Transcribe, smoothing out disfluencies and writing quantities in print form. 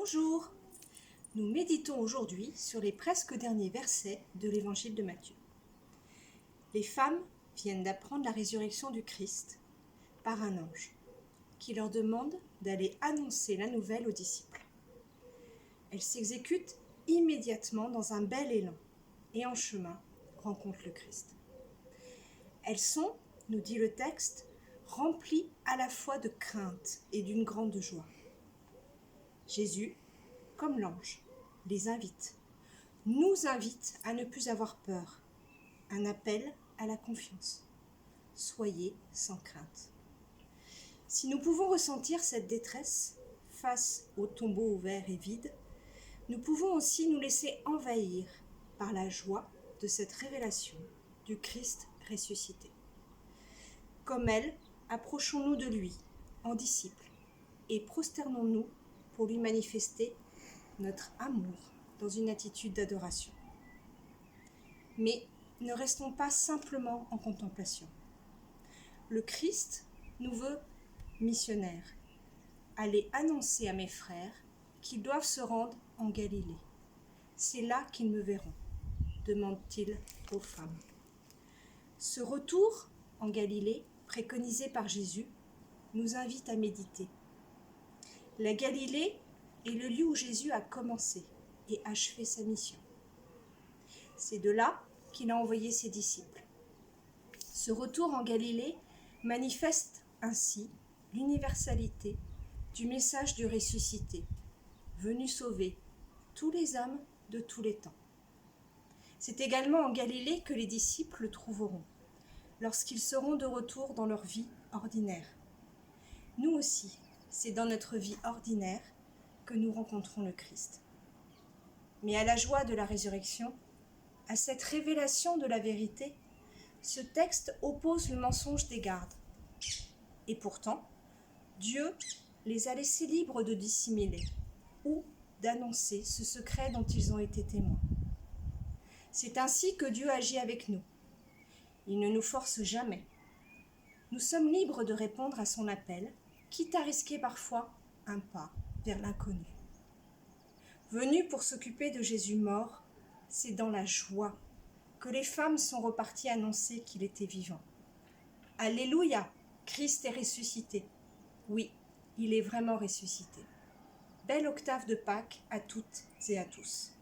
Bonjour! Nous méditons aujourd'hui sur les presque derniers versets de l'évangile de Matthieu. Les femmes viennent d'apprendre la résurrection du Christ par un ange qui leur demande d'aller annoncer la nouvelle aux disciples. Elles s'exécutent immédiatement dans un bel élan et en chemin rencontrent le Christ. Elles sont, nous dit le texte, remplies à la fois de crainte et d'une grande joie. Jésus, comme l'ange, les nous invite à ne plus avoir peur, un appel à la confiance. Soyez sans crainte. Si nous pouvons ressentir cette détresse face au tombeau ouvert et vide, nous pouvons aussi nous laisser envahir par la joie de cette révélation du Christ ressuscité. Comme elle, approchons-nous de lui en disciples et prosternons-nous pour lui manifester notre amour dans une attitude d'adoration. Mais ne restons pas simplement en contemplation. Le Christ nous veut missionnaires. Allez annoncer à mes frères qu'ils doivent se rendre en Galilée. C'est là qu'ils me verront, demande-t-il aux femmes. Ce retour en Galilée, préconisé par Jésus, nous invite à méditer. La Galilée est le lieu où Jésus a commencé et achevé sa mission. C'est de là qu'il a envoyé ses disciples. Ce retour en Galilée manifeste ainsi l'universalité du message du ressuscité, venu sauver tous les hommes de tous les temps. C'est également en Galilée que les disciples le trouveront, lorsqu'ils seront de retour dans leur vie ordinaire. Nous aussi, c'est dans notre vie ordinaire que nous rencontrons le Christ. Mais à la joie de la résurrection, à cette révélation de la vérité, ce texte oppose le mensonge des gardes. Et pourtant, Dieu les a laissés libres de dissimuler ou d'annoncer ce secret dont ils ont été témoins. C'est ainsi que Dieu agit avec nous. Il ne nous force jamais. Nous sommes libres de répondre à son appel, quitte à risquer parfois un pas vers l'inconnu. Venus pour s'occuper de Jésus mort, c'est dans la joie que les femmes sont reparties annoncer qu'il était vivant. Alléluia, Christ est ressuscité. Oui, il est vraiment ressuscité. Belle octave de Pâques à toutes et à tous.